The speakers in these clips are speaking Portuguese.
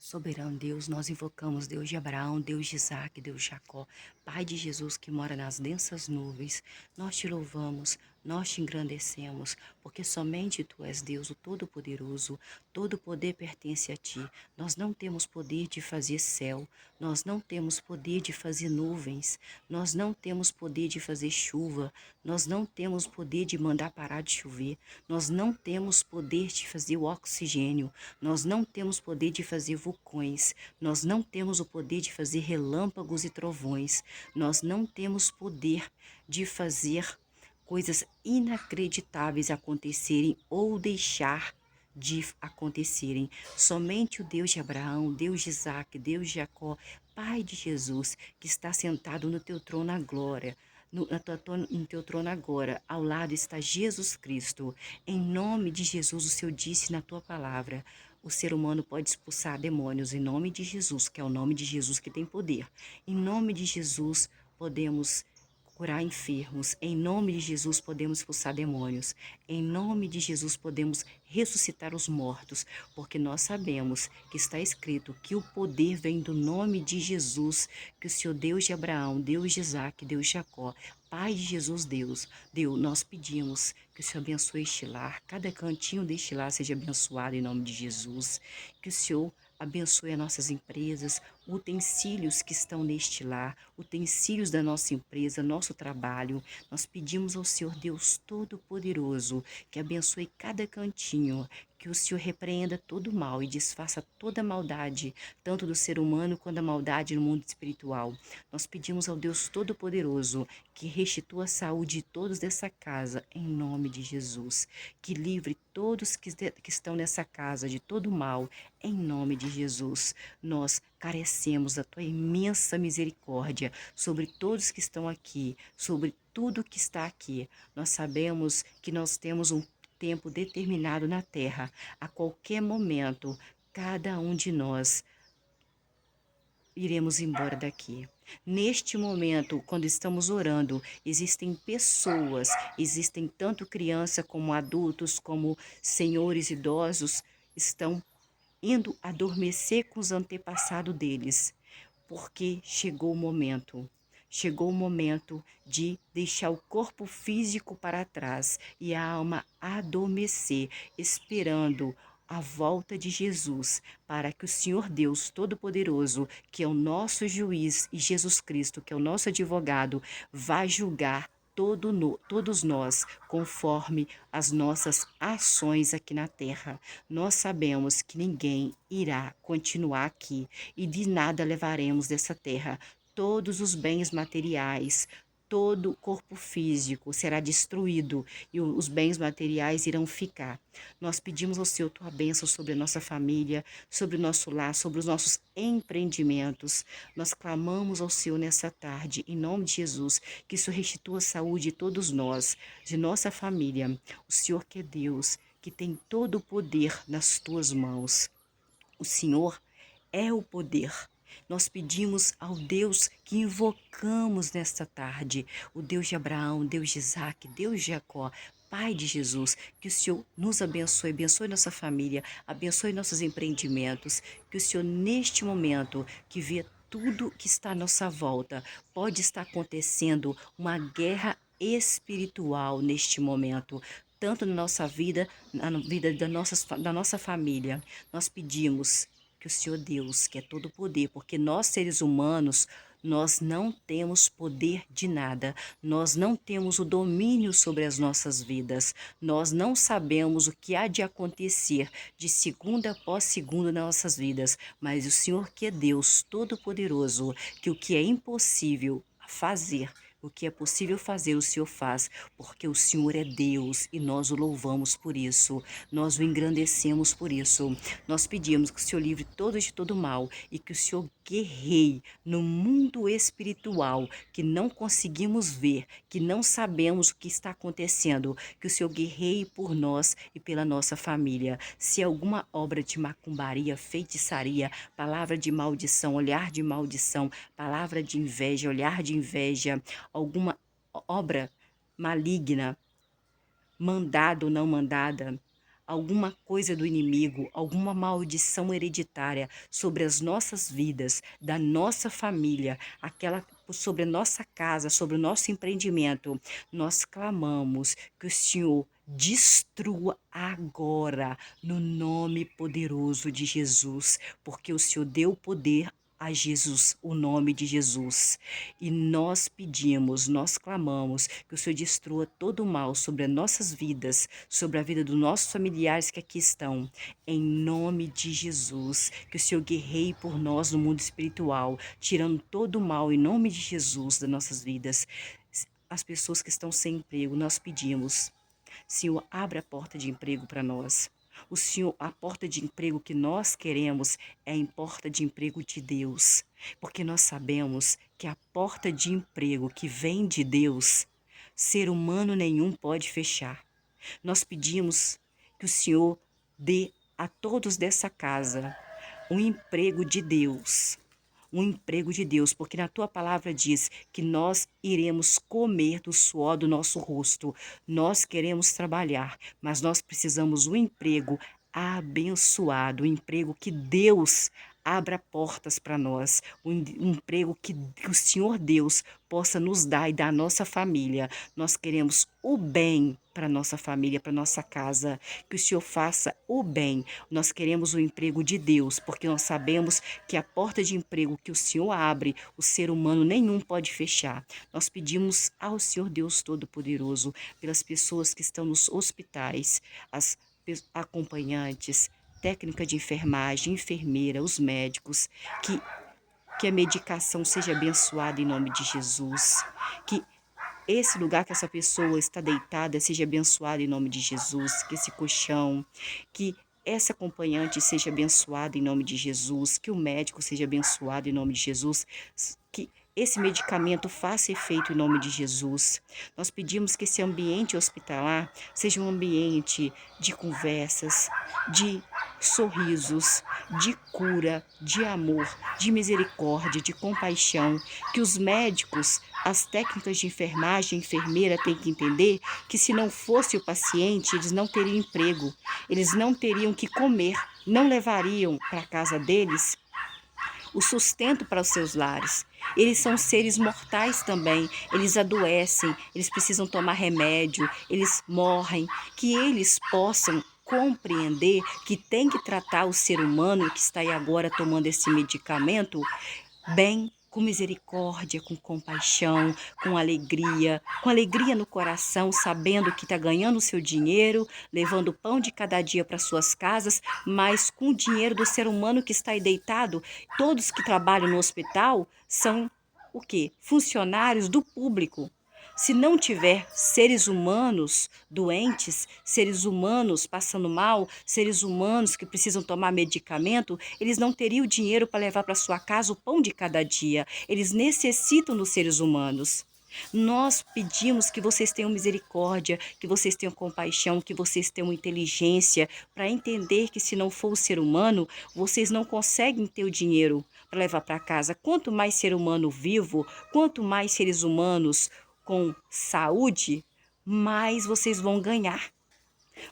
Soberano Deus, nós invocamos Deus de Abraão, Deus de Isaac, Deus de Jacó, Pai de Jesus que mora nas densas nuvens. Nós te louvamos, nós te engrandecemos, porque somente Tu és Deus, o Todo-Poderoso. Todo poder pertence a Ti. Nós não temos poder de fazer céu, nós não temos poder de fazer nuvens, nós não temos poder de fazer chuva, nós não temos poder de mandar parar de chover, nós não temos poder de fazer o oxigênio, nós não temos poder de fazer vulcões, nós não temos o poder de fazer relâmpagos e trovões, nós não temos poder de fazer coisas inacreditáveis acontecerem ou deixar de acontecerem. Somente o Deus de Abraão, Deus de Isaac, Deus de Jacó, Pai de Jesus, que está sentado no teu trono na glória, no teu trono agora, ao lado está Jesus Cristo. Em nome de Jesus, o Senhor disse na tua palavra, o ser humano pode expulsar demônios em nome de Jesus, que é o nome de Jesus que tem poder. Em nome de Jesus, podemos curar enfermos. Em nome de Jesus, podemos expulsar demônios. Em nome de Jesus, podemos ressuscitar os mortos, porque nós sabemos que está escrito que o poder vem do nome de Jesus, que o Senhor Deus de Abraão, Deus de Isaac, Deus de Jacó, Pai de Jesus, Deus, nós pedimos que o Senhor abençoe este lar, cada cantinho deste lar seja abençoado em nome de Jesus, que o Senhor abençoe as nossas empresas, utensílios que estão neste lar, utensílios da nossa empresa, nosso trabalho. Nós pedimos ao Senhor Deus Todo-Poderoso que abençoe cada cantinho, que o Senhor repreenda todo o mal e desfaça toda a maldade, tanto do ser humano quanto a maldade no mundo espiritual. Nós pedimos ao Deus Todo-Poderoso que restitua a saúde de todos dessa casa, em nome de Jesus. Que livre todos que estão nessa casa de todo mal, em nome de Jesus. Nós carecemos da tua imensa misericórdia sobre todos que estão aqui, sobre tudo que está aqui. Nós sabemos que nós temos um tempo determinado na terra. A qualquer momento, cada um de nós iremos embora daqui. Neste momento, quando estamos orando, existem pessoas, existem tanto criança como adultos, como senhores idosos, estão indo adormecer com os antepassados deles, porque chegou o momento. Chegou o momento de deixar o corpo físico para trás e a alma adormecer, esperando a volta de Jesus, para que o Senhor Deus Todo-Poderoso, que é o nosso juiz, e Jesus Cristo, que é o nosso advogado, vá julgar todos nós, conforme as nossas ações aqui na terra. Nós sabemos que ninguém irá continuar aqui e de nada levaremos dessa terra. Todos os bens materiais, todo o corpo físico será destruído e os bens materiais irão ficar. Nós pedimos ao Senhor tua bênção sobre a nossa família, sobre o nosso lar, sobre os nossos empreendimentos. Nós clamamos ao Senhor nessa tarde, em nome de Jesus, que isso restitua a saúde de todos nós, de nossa família. O Senhor que é Deus, que tem todo o poder nas tuas mãos. O Senhor é o poder. Nós pedimos ao Deus que invocamos nesta tarde, o Deus de Abraão, Deus de Isaac, Deus de Jacó, Pai de Jesus, que o Senhor nos abençoe, abençoe nossa família, abençoe nossos empreendimentos, que o Senhor neste momento que vê tudo que está à nossa volta, pode estar acontecendo uma guerra espiritual neste momento, tanto na nossa vida, na vida da nossa família. Nós pedimos que o Senhor Deus, que é todo poder, porque nós seres humanos, nós não temos poder de nada, nós não temos o domínio sobre as nossas vidas, nós não sabemos o que há de acontecer de segunda após segunda nas nossas vidas, mas o Senhor que é Deus Todo-Poderoso, que o que é impossível fazer, o que é possível fazer, o Senhor faz, porque o Senhor é Deus e nós o louvamos por isso, nós o engrandecemos por isso. Nós pedimos que o Senhor livre todos de todo mal e que o Senhor guerreie no mundo espiritual que não conseguimos ver, que não sabemos o que está acontecendo, que o Senhor guerreie por nós e pela nossa família. Se alguma obra de macumbaria, feitiçaria, palavra de maldição, olhar de maldição, palavra de inveja, olhar de inveja, alguma obra maligna, mandada ou não mandada, alguma coisa do inimigo, alguma maldição hereditária sobre as nossas vidas, da nossa família, aquela sobre a nossa casa, sobre o nosso empreendimento, nós clamamos que o Senhor destrua agora, no nome poderoso de Jesus, porque o Senhor deu poder a Jesus, o nome de Jesus. E nós pedimos, nós clamamos que o Senhor destrua todo o mal sobre as nossas vidas, sobre a vida dos nossos familiares que aqui estão, em nome de Jesus. Que o Senhor guerreie por nós no mundo espiritual, tirando todo o mal em nome de Jesus das nossas vidas. As pessoas que estão sem emprego, nós pedimos, Senhor, abre a porta de emprego para nós. O Senhor, a porta de emprego que nós queremos é a porta de emprego de Deus, porque nós sabemos que a porta de emprego que vem de Deus, ser humano nenhum pode fechar. Nós pedimos que o Senhor dê a todos dessa casa um emprego de Deus, um emprego de Deus, porque na tua palavra diz que nós iremos comer do suor do nosso rosto. Nós queremos trabalhar, mas nós precisamos um emprego abençoado, um emprego que Deus abra portas para nós, um emprego que o Senhor Deus possa nos dar e dar à nossa família. Nós queremos o bem para nossa família, para nossa casa, que o Senhor faça o bem. Nós queremos o emprego de Deus, porque nós sabemos que a porta de emprego que o Senhor abre, o ser humano nenhum pode fechar. Nós pedimos ao Senhor Deus Todo-Poderoso pelas pessoas que estão nos hospitais, as acompanhantes, técnica de enfermagem, enfermeira, os médicos, que a medicação seja abençoada em nome de Jesus, que esse lugar que essa pessoa está deitada seja abençoado em nome de Jesus, que esse colchão, que essa acompanhante seja abençoada em nome de Jesus, que o médico seja abençoado em nome de Jesus, que esse medicamento faça efeito em nome de Jesus. Nós pedimos que esse ambiente hospitalar seja um ambiente de conversas, de sorrisos, de cura, de amor, de misericórdia, de compaixão, que os médicos, as técnicas de enfermagem, enfermeira têm que entender que se não fosse o paciente, eles não teriam emprego, eles não teriam que comer, não levariam para a casa deles o sustento para os seus lares. Eles são seres mortais também, eles adoecem, eles precisam tomar remédio, eles morrem, que eles possam compreender que tem que tratar o ser humano que está aí agora tomando esse medicamento bem, com misericórdia, com compaixão, com alegria no coração, sabendo que está ganhando o seu dinheiro, levando o pão de cada dia para suas casas, mas com o dinheiro do ser humano que está aí deitado. Todos que trabalham no hospital são o quê? Funcionários do público. Se não tiver seres humanos doentes, seres humanos passando mal, seres humanos que precisam tomar medicamento, eles não teriam dinheiro para levar para sua casa o pão de cada dia. Eles necessitam dos seres humanos. Nós pedimos que vocês tenham misericórdia, que vocês tenham compaixão, que vocês tenham inteligência para entender que se não for o ser humano, vocês não conseguem ter o dinheiro para levar para casa. Quanto mais ser humano vivo, quanto mais seres humanos com saúde, mais vocês vão ganhar.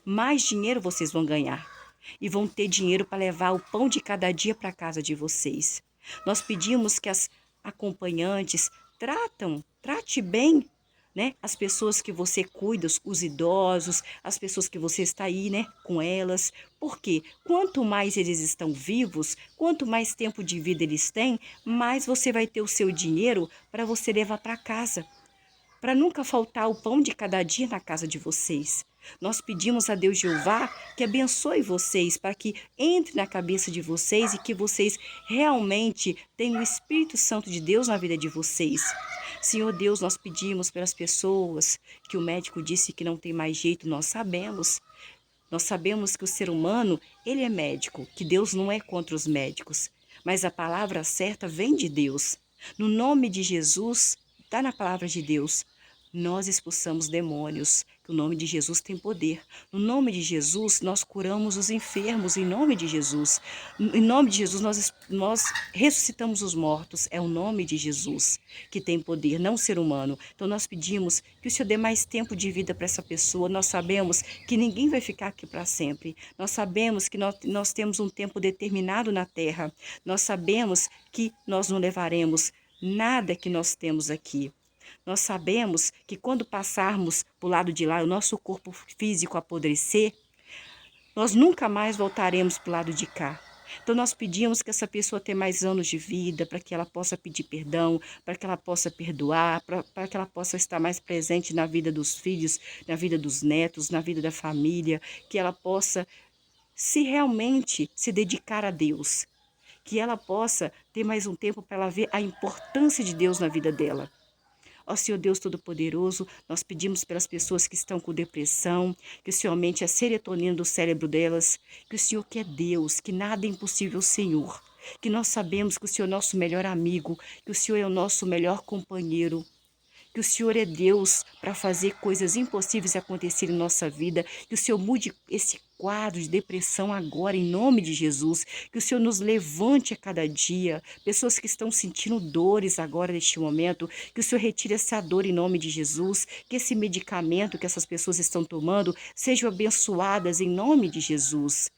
Mais dinheiro vocês vão ganhar. E vão ter dinheiro para levar o pão de cada dia para a casa de vocês. Nós pedimos que as acompanhantes trate bem, né? As pessoas que você cuida, os idosos, as pessoas que você está aí, né, com elas. Porque quanto mais eles estão vivos, quanto mais tempo de vida eles têm, mais você vai ter o seu dinheiro para você levar para casa, para nunca faltar o pão de cada dia na casa de vocês. Nós pedimos a Deus Jeová que abençoe vocês, para que entre na cabeça de vocês e que vocês realmente tenham o Espírito Santo de Deus na vida de vocês. Senhor Deus, nós pedimos pelas pessoas que o médico disse que não tem mais jeito, nós sabemos. Nós sabemos que o ser humano, ele é médico, que Deus não é contra os médicos, mas a palavra certa vem de Deus. No nome de Jesus, está na palavra de Deus. nós expulsamos demônios, que o nome de Jesus tem poder. No nome de Jesus, nós curamos os enfermos, em nome de Jesus. Em nome de Jesus, nós ressuscitamos os mortos, é o nome de Jesus que tem poder, não o ser humano. Então, nós pedimos que o Senhor dê mais tempo de vida para essa pessoa. Nós sabemos que ninguém vai ficar aqui para sempre. Nós sabemos que nós temos um tempo determinado na terra. Nós sabemos que nós não levaremos nada que nós temos aqui. Nós sabemos que quando passarmos para o lado de lá, o nosso corpo físico apodrecer, nós nunca mais voltaremos para o lado de cá. Então, nós pedimos que essa pessoa tenha mais anos de vida, para que ela possa pedir perdão, para que ela possa perdoar, para que ela possa estar mais presente na vida dos filhos, na vida dos netos, na vida da família, que ela possa se realmente se dedicar a Deus, que ela possa ter mais um tempo para ela ver a importância de Deus na vida dela. Ó Senhor Deus Todo-Poderoso, nós pedimos pelas pessoas que estão com depressão, que o Senhor aumente a serotonina do cérebro delas, que o Senhor que é Deus, que nada é impossível ao Senhor, que nós sabemos que o Senhor é nosso melhor amigo, que o Senhor é o nosso melhor companheiro, que o Senhor é Deus para fazer coisas impossíveis acontecerem em nossa vida, que o Senhor mude esse quadro de depressão agora, em nome de Jesus, que o Senhor nos levante a cada dia, pessoas que estão sentindo dores agora neste momento, que o Senhor retire essa dor em nome de Jesus, que esse medicamento que essas pessoas estão tomando sejam abençoadas em nome de Jesus,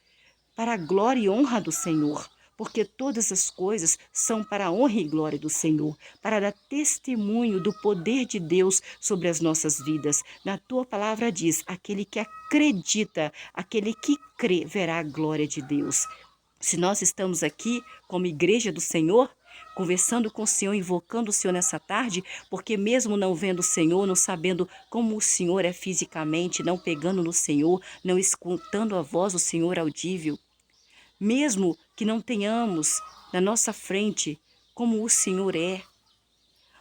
para a glória e honra do Senhor, porque todas as coisas são para a honra e glória do Senhor, para dar testemunho do poder de Deus sobre as nossas vidas. Na tua palavra diz, aquele que acredita, aquele que crê, verá a glória de Deus. Se nós estamos aqui como igreja do Senhor, conversando com o Senhor, invocando o Senhor nessa tarde, porque mesmo não vendo o Senhor, não sabendo como o Senhor é fisicamente, não pegando no Senhor, não escutando a voz do Senhor audível, mesmo que não tenhamos na nossa frente como o Senhor é,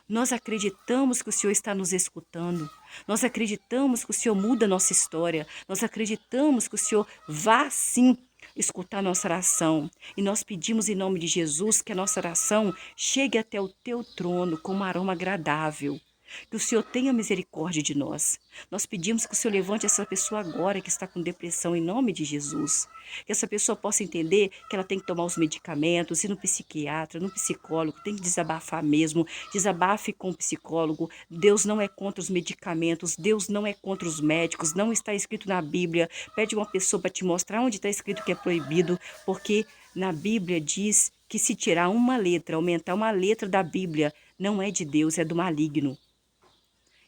nós acreditamos que o Senhor está nos escutando, nós acreditamos que o Senhor muda a nossa história, nós acreditamos que o Senhor vá sim escutar nossa oração. E nós pedimos em nome de Jesus que a nossa oração chegue até o teu trono como um aroma agradável. Que o Senhor tenha misericórdia de nós. Nós pedimos que o Senhor levante essa pessoa agora que está com depressão em nome de Jesus. Que essa pessoa possa entender que ela tem que tomar os medicamentos, ir no psiquiatra, no psicólogo, tem que desabafar mesmo. Desabafe com o psicólogo. Deus não é contra os medicamentos, Deus não é contra os médicos, não está escrito na Bíblia. Pede uma pessoa para te mostrar onde está escrito que é proibido, porque na Bíblia diz que se tirar uma letra, aumentar uma letra da Bíblia, não é de Deus, é do maligno.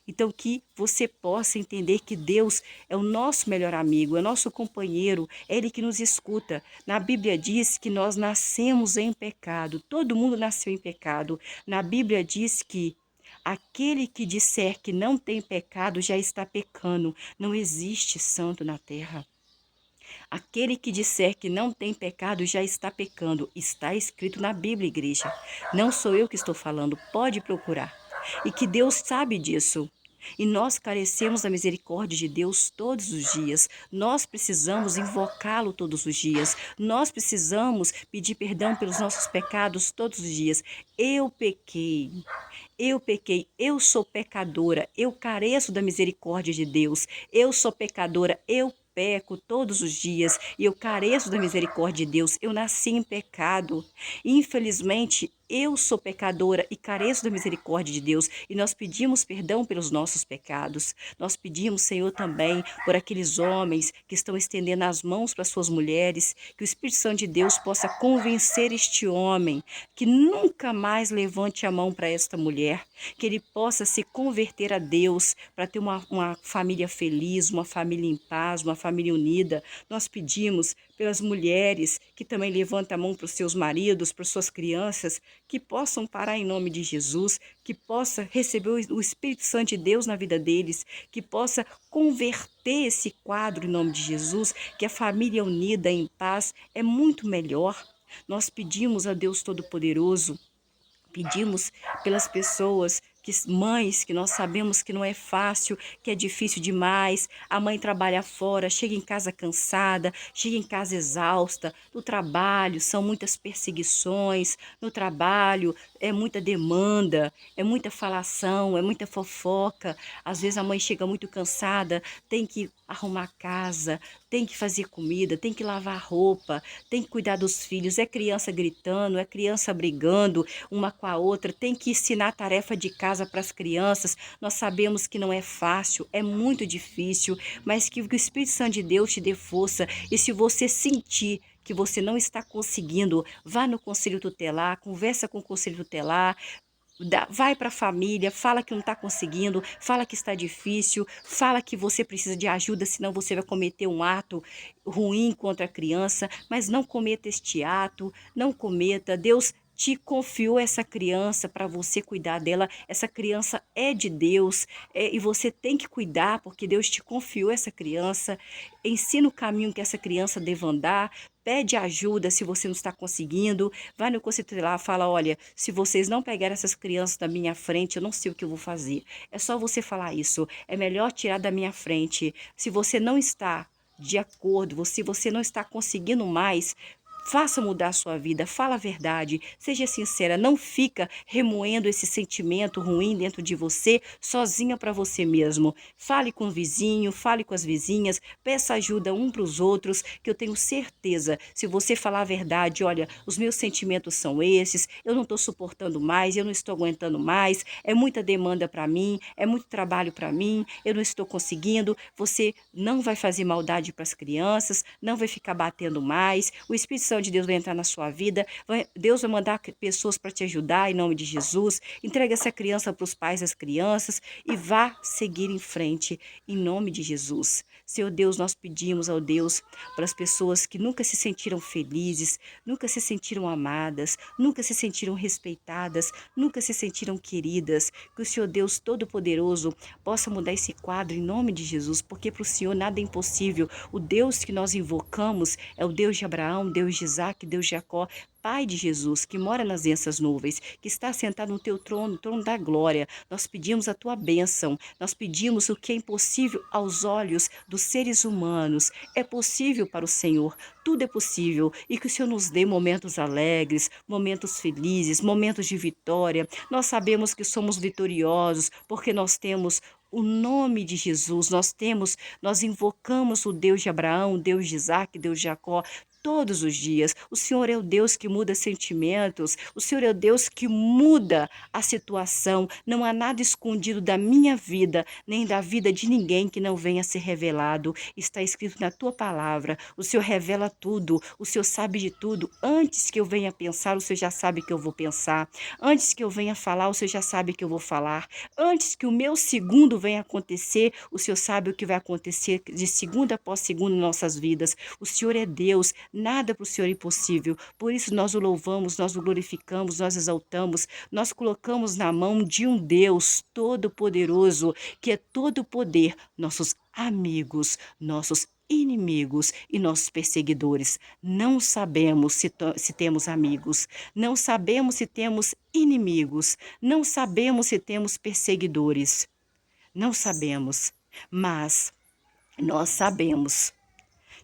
Então, que você possa entender que Deus é o nosso melhor amigo, é o nosso companheiro, é Ele que nos escuta. Na Bíblia diz que nós nascemos em pecado, todo mundo nasceu em pecado. Na Bíblia diz que aquele que disser que não tem pecado já está pecando. Não existe santo na terra. Aquele que disser que não tem pecado já está pecando. Está escrito na Bíblia, igreja. Não sou eu que estou falando, pode procurar. E que Deus sabe disso. E nós carecemos da misericórdia de Deus todos os dias. Nós precisamos invocá-lo todos os dias. Nós precisamos pedir perdão pelos nossos pecados todos os dias. Eu pequei, eu sou pecadora, eu careço da misericórdia de Deus. Eu sou pecadora, eu peco todos os dias e eu careço da misericórdia de Deus. Eu nasci em pecado. Infelizmente, eu sou pecadora e careço da misericórdia de Deus. E nós pedimos perdão pelos nossos pecados. Nós pedimos, Senhor, também por aqueles homens que estão estendendo as mãos para suas mulheres, que o Espírito Santo de Deus possa convencer este homem que nunca mais levante a mão para esta mulher, que ele possa se converter a Deus para ter uma família feliz, uma família em paz, uma família unida. Nós pedimos pelas mulheres que também levantam a mão para os seus maridos, para suas crianças, que possam parar em nome de Jesus, que possa receber o Espírito Santo de Deus na vida deles, que possa converter esse quadro em nome de Jesus, que a família unida em paz é muito melhor. Nós pedimos a Deus Todo-Poderoso, pedimos pelas pessoas mães que nós sabemos que não é fácil, que é difícil demais. A mãe trabalha fora, chega em casa cansada, chega em casa exausta. No trabalho são muitas perseguições, no trabalho é muita demanda, é muita falação, é muita fofoca. Às vezes a mãe chega muito cansada, tem que arrumar a casa, tem que fazer comida, tem que lavar roupa, tem que cuidar dos filhos. É criança gritando, é criança brigando uma com a outra, tem que ensinar a tarefa de casa para as crianças. Nós sabemos que não é fácil, é muito difícil, mas que o Espírito Santo de Deus te dê força. E se você sentir que você não está conseguindo, vá no conselho tutelar, conversa com o conselho tutelar, vai para a família, fala que não está conseguindo, fala que está difícil, fala que você precisa de ajuda, senão você vai cometer um ato ruim contra a criança, mas não cometa este ato, não cometa. Deus te confiou essa criança para você cuidar dela. Essa criança é de Deus, e você tem que cuidar porque Deus te confiou essa criança. Ensina o caminho que essa criança deve andar. Pede ajuda se você não está conseguindo. Vai no conselho tutelar, fala: olha, se vocês não pegarem essas crianças da minha frente, eu não sei o que eu vou fazer. É só você falar isso. É melhor tirar da minha frente. Se você não está de acordo, se você não está conseguindo mais, faça mudar a sua vida, fala a verdade, seja sincera, não fica remoendo esse sentimento ruim dentro de você, sozinha para você mesmo. Fale com o vizinho, fale com as vizinhas, peça ajuda um para os outros, que eu tenho certeza, se você falar a verdade: olha, os meus sentimentos são esses, eu não estou suportando mais, eu não estou aguentando mais, é muita demanda para mim, é muito trabalho para mim, eu não estou conseguindo. Você não vai fazer maldade para as crianças, não vai ficar batendo mais. O Espírito Santo de Deus vai entrar na sua vida, Deus vai mandar pessoas para te ajudar em nome de Jesus. Entrega essa criança para os pais das crianças e vá seguir em frente em nome de Jesus. Senhor Deus, nós pedimos ao Deus para as pessoas que nunca se sentiram felizes, nunca se sentiram amadas, nunca se sentiram respeitadas, nunca se sentiram queridas, que o Senhor Deus Todo-Poderoso possa mudar esse quadro em nome de Jesus, porque para o Senhor nada é impossível. O Deus que nós invocamos é o Deus de Abraão, Deus de Isaac, Deus de Jacó, Pai de Jesus, que mora nas densas nuvens, que está sentado no teu trono, no trono da glória. Nós pedimos a tua bênção, nós pedimos o que é impossível aos olhos dos seres humanos. É possível para o Senhor, tudo é possível, e que o Senhor nos dê momentos alegres, momentos felizes, momentos de vitória. Nós sabemos que somos vitoriosos, porque nós temos o nome de Jesus, nós invocamos o Deus de Abraão, o Deus de Isaac, Deus de Jacó, todos os dias. O Senhor é o Deus que muda sentimentos, o Senhor é o Deus que muda a situação. Não há nada escondido da minha vida, nem da vida de ninguém que não venha a ser revelado. Está escrito na tua palavra. O Senhor revela tudo, o Senhor sabe de tudo. Antes que eu venha pensar, o Senhor já sabe que eu vou pensar. Antes que eu venha falar, o Senhor já sabe que eu vou falar. Antes que o meu segundo venha acontecer, o Senhor sabe o que vai acontecer de segundo após segundo em nossas vidas. O Senhor é Deus, nada para o Senhor é impossível. Por isso nós o louvamos, nós o glorificamos, nós exaltamos, nós colocamos na mão de um Deus todo-poderoso, que é todo poder, nossos amigos, nossos inimigos e nossos perseguidores. Não sabemos se temos amigos, não sabemos se temos inimigos, não sabemos se temos perseguidores, não sabemos, mas nós sabemos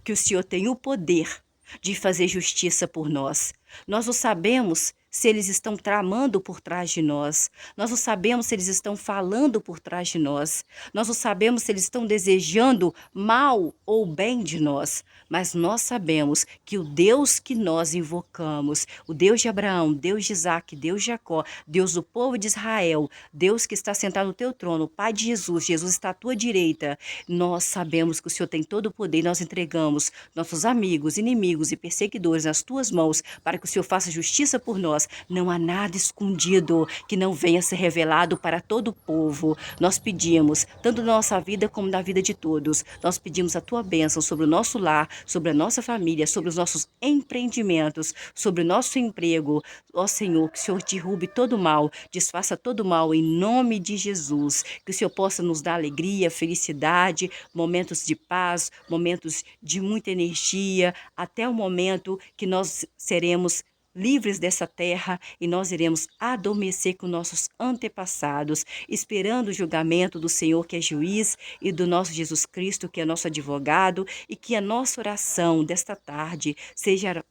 que o Senhor tem o poder de fazer justiça por nós. Nós não sabemos se eles estão tramando por trás de nós. Nós não sabemos se eles estão falando por trás de nós. Nós não sabemos se eles estão desejando mal ou bem de nós. Mas nós sabemos que o Deus que nós invocamos, o Deus de Abraão, Deus de Isaac, Deus de Jacó, Deus do povo de Israel, Deus que está sentado no teu trono, Pai de Jesus, Jesus está à tua direita. Nós sabemos que o Senhor tem todo o poder e nós entregamos nossos amigos, inimigos e perseguidores nas tuas mãos para que o Senhor faça justiça por nós. Não há nada escondido que não venha a ser revelado para todo o povo. Nós pedimos, tanto na nossa vida como na vida de todos, nós pedimos a tua bênção sobre o nosso lar, sobre a nossa família, sobre os nossos empreendimentos, sobre o nosso emprego. Ó Senhor, que o Senhor derrube todo o mal, desfaça todo o mal em nome de Jesus. Que o Senhor possa nos dar alegria, felicidade, momentos de paz, momentos de muita energia, até o momento que nós seremos livres dessa terra e nós iremos adormecer com nossos antepassados, esperando o julgamento do Senhor, que é juiz, e do nosso Jesus Cristo, que é nosso advogado, e que a nossa oração desta tarde seja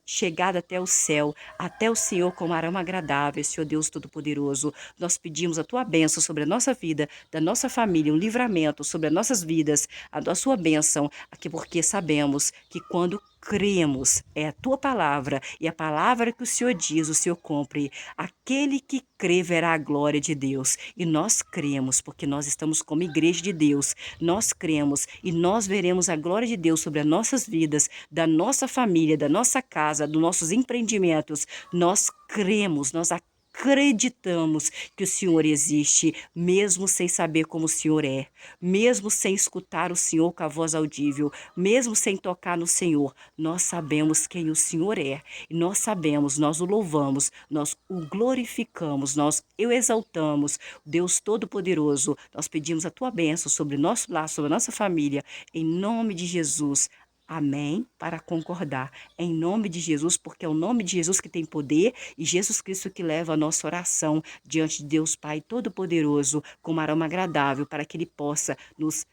chegada até o céu, até o Senhor com aroma agradável, Senhor Deus Todo-Poderoso. Nós pedimos a tua bênção sobre a nossa vida, da nossa família, um livramento sobre as nossas vidas, a sua bênção, aqui porque sabemos que quando cremos, é a tua palavra, e a palavra que o Senhor diz, o Senhor cumpre. Aquele que crê verá a glória de Deus. E nós cremos, porque nós estamos como igreja de Deus. Nós cremos e nós veremos a glória de Deus sobre as nossas vidas, da nossa família, da nossa casa, dos nossos empreendimentos. Nós cremos, nós acreditamos que o Senhor existe, mesmo sem saber como o Senhor é, mesmo sem escutar o Senhor com a voz audível, mesmo sem tocar no Senhor. Nós sabemos quem o Senhor é, e nós sabemos, nós o louvamos, nós o glorificamos, nós o exaltamos. Deus Todo-Poderoso, nós pedimos a tua bênção sobre o nosso lar, sobre a nossa família, em nome de Jesus. Amém, para concordar, em nome de Jesus, porque é o nome de Jesus que tem poder e Jesus Cristo que leva a nossa oração diante de Deus Pai Todo-Poderoso com um aroma agradável, para que Ele possa nos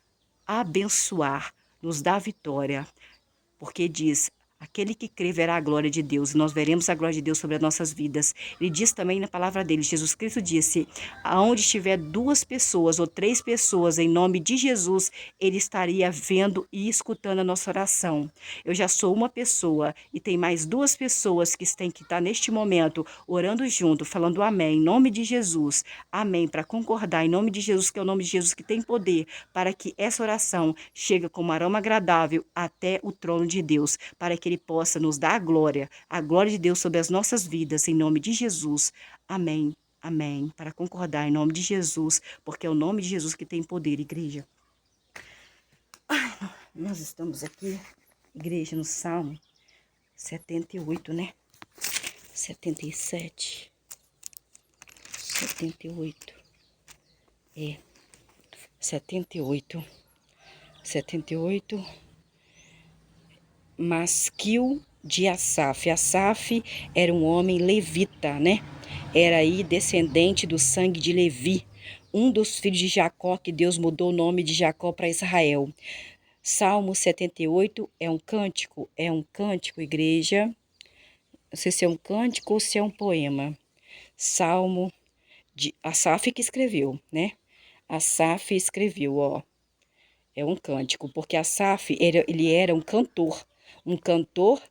abençoar, nos dar vitória, porque diz: aquele que crê verá a glória de Deus, e nós veremos a glória de Deus sobre as nossas vidas. Ele diz também na palavra dele, Jesus Cristo disse: aonde estiver 2 pessoas ou 3 pessoas em nome de Jesus, ele estaria vendo e escutando a nossa oração. Eu já sou uma pessoa e tem mais 2 pessoas que têm que estar neste momento orando junto, falando amém, em nome de Jesus. Amém, para concordar em nome de Jesus, que é o nome de Jesus que tem poder, para que essa oração chegue como aroma agradável até o trono de Deus, para que Ele possa nos dar a glória de Deus sobre as nossas vidas, em nome de Jesus. Amém, amém. Para concordar em nome de Jesus, porque é o nome de Jesus que tem poder, igreja. Nós estamos aqui, igreja, no Salmo 78, né? 77. 78. 78. 78. Masquil de Asaf. Asaf era um homem levita, né? Era aí descendente do sangue de Levi, um dos filhos de Jacó, que Deus mudou o nome de Jacó para Israel. Salmo 78 é um cântico, igreja. Não sei se é um cântico ou se é um poema. Salmo de Asaf que escreveu, né? Asaf escreveu, ó. É um cântico, porque Asaf ele era um cantor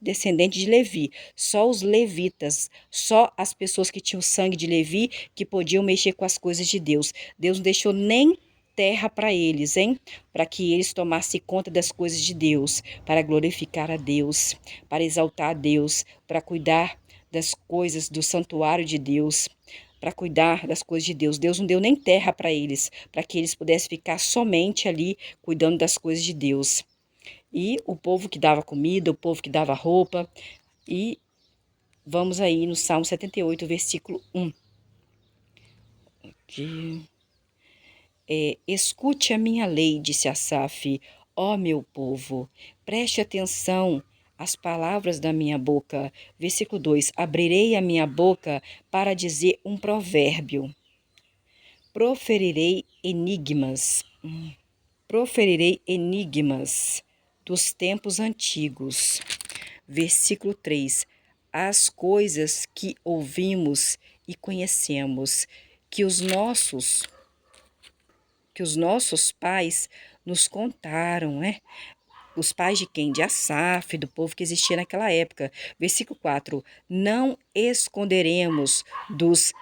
descendente de Levi. Só os levitas, só as pessoas que tinham sangue de Levi que podiam mexer com as coisas de Deus. Deus não deixou nem terra para eles, hein? Para que eles tomassem conta das coisas de Deus, para glorificar a Deus, para exaltar a Deus, para cuidar das coisas do santuário de Deus, para cuidar das coisas de Deus. Deus não deu nem terra para eles, para que eles pudessem ficar somente ali cuidando das coisas de Deus. E o povo que dava comida, o povo que dava roupa. E vamos aí no Salmo 78, versículo 1. Escute a minha lei, disse Asaf, ó meu povo, preste atenção às palavras da minha boca. Versículo 2, abrirei a minha boca para dizer um provérbio. Proferirei enigmas dos tempos antigos. Versículo 3, as coisas que ouvimos e conhecemos, que os nossos pais nos contaram, né? Os pais de quem? De Asaf, do povo que existia naquela época. Versículo 4, não esconderemos dos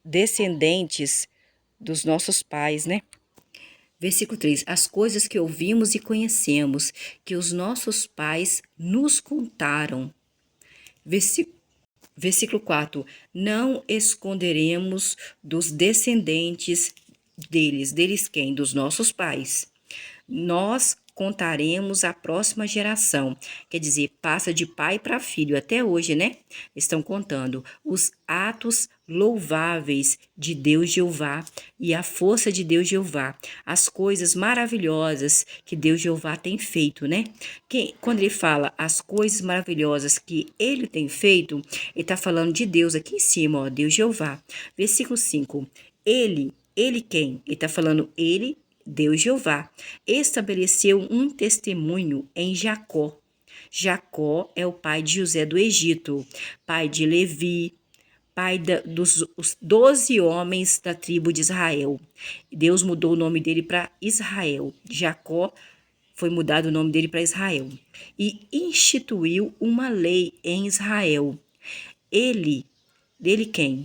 descendentes dos nossos pais, né? Versículo 3, as coisas que ouvimos e conhecemos, que os nossos pais nos contaram. Versículo 4, não esconderemos dos descendentes deles. Deles quem? Dos nossos pais. Nós contaremos à próxima geração. Quer dizer, passa de pai para filho até hoje, né? Estão contando os atos louváveis de Deus Jeová e a força de Deus Jeová, as coisas maravilhosas que Deus Jeová tem feito, né? Quando ele fala as coisas maravilhosas que ele tem feito, ele está falando de Deus aqui em cima, ó, Deus Jeová. Versículo 5. Ele quem? Ele está falando ele, Deus Jeová, estabeleceu um testemunho em Jacó. Jacó é o pai de José do Egito, pai de Levi, pai dos 12 homens da tribo de Israel. Deus mudou o nome dele para Israel. Jacó foi mudado o nome dele para Israel. E instituiu uma lei em Israel. Dele quem?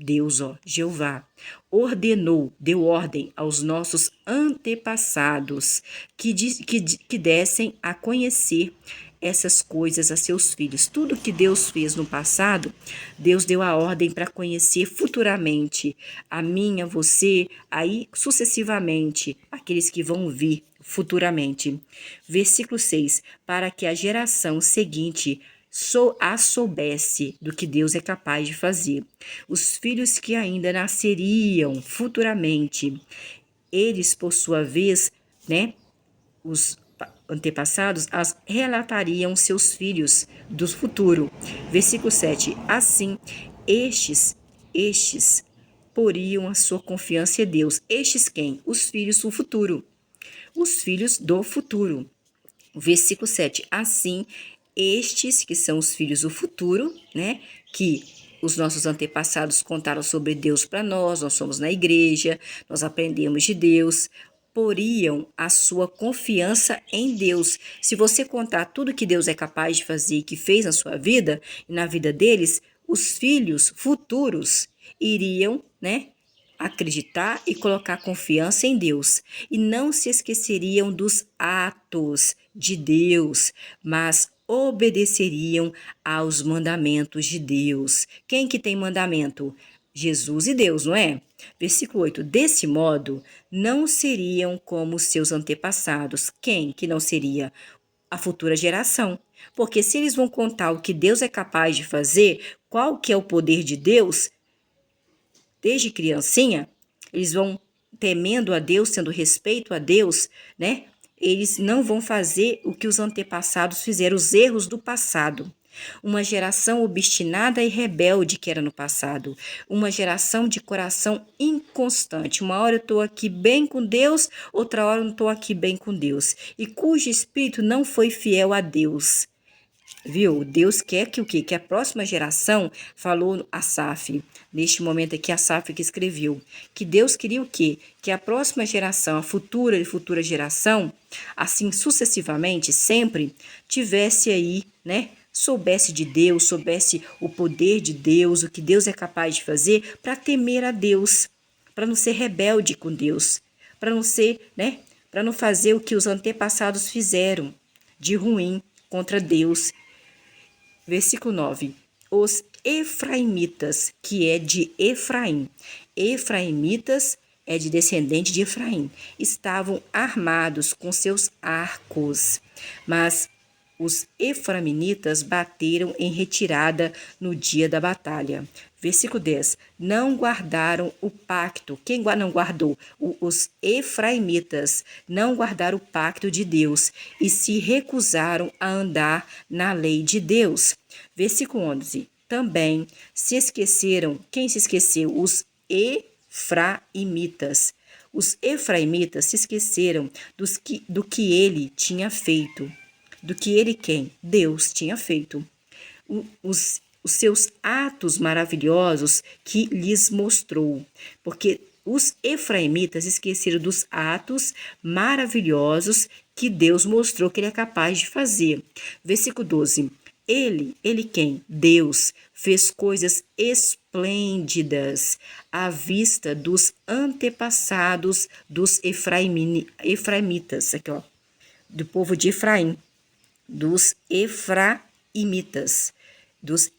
Deus, ó, Jeová, ordenou, deu ordem aos nossos antepassados que dessem a conhecer essas coisas a seus filhos. Tudo que Deus fez no passado, Deus deu a ordem para conhecer futuramente. A mim, a você, aí sucessivamente, aqueles que vão vir futuramente. Versículo 6. Para que a geração seguinte soubesse do que Deus é capaz de fazer. Os filhos que ainda nasceriam futuramente, eles, por sua vez, né, os antepassados, relatariam seus filhos do futuro. Versículo 7. Assim, estes poriam a sua confiança em Deus. Estes quem? Os filhos do futuro. Os filhos do futuro. Versículo 7. Assim, estes que são os filhos do futuro, né? Que os nossos antepassados contaram sobre Deus para nós somos na igreja, nós aprendemos de Deus, poriam a sua confiança em Deus. Se você contar tudo que Deus é capaz de fazer e que fez na sua vida e na vida deles, os filhos futuros iriam, né, acreditar e colocar confiança em Deus. E não se esqueceriam dos atos de Deus, mas obedeceriam aos mandamentos de Deus. Quem que tem mandamento? Jesus e Deus, não é? Versículo 8. Desse modo, não seriam como seus antepassados. Quem que não seria? A futura geração. Porque se eles vão contar o que Deus é capaz de fazer, qual que é o poder de Deus, desde criancinha, eles vão temendo a Deus, tendo respeito a Deus, né? Eles não vão fazer o que os antepassados fizeram, os erros do passado. Uma geração obstinada e rebelde que era no passado. Uma geração de coração inconstante. Uma hora eu estou aqui bem com Deus, outra hora eu não estou aqui bem com Deus. E cujo espírito não foi fiel a Deus. Viu? Deus quer que o quê? Que a próxima geração, falou Asaf, neste momento aqui, Asaf que escreveu, que Deus queria o quê? Que a próxima geração, a futura geração, assim sucessivamente, sempre, tivesse aí, né? Soubesse de Deus, soubesse o poder de Deus, o que Deus é capaz de fazer, para temer a Deus, para não ser rebelde com Deus, para não ser, né? Para não fazer o que os antepassados fizeram de ruim contra Deus. Versículo 9. Os efraimitas, que é de Efraim. Efraimitas é de descendente de Efraim. Estavam armados com seus arcos, mas os efraimitas bateram em retirada no dia da batalha. Versículo 10. Não guardaram o pacto. Quem não guardou? Os efraimitas não guardaram o pacto de Deus e se recusaram a andar na lei de Deus. Versículo 11. Também se esqueceram. Quem se esqueceu? Os efraimitas. Os efraimitas se esqueceram do que ele tinha feito. Do que ele quem? Deus tinha feito. Os seus atos maravilhosos que lhes mostrou. Porque os efraimitas esqueceram dos atos maravilhosos que Deus mostrou que ele é capaz de fazer. Versículo 12. Ele quem? Deus fez coisas esplêndidas à vista dos antepassados dos efraimitas, aqui ó, do povo de Efraim, dos efraimitas. Deus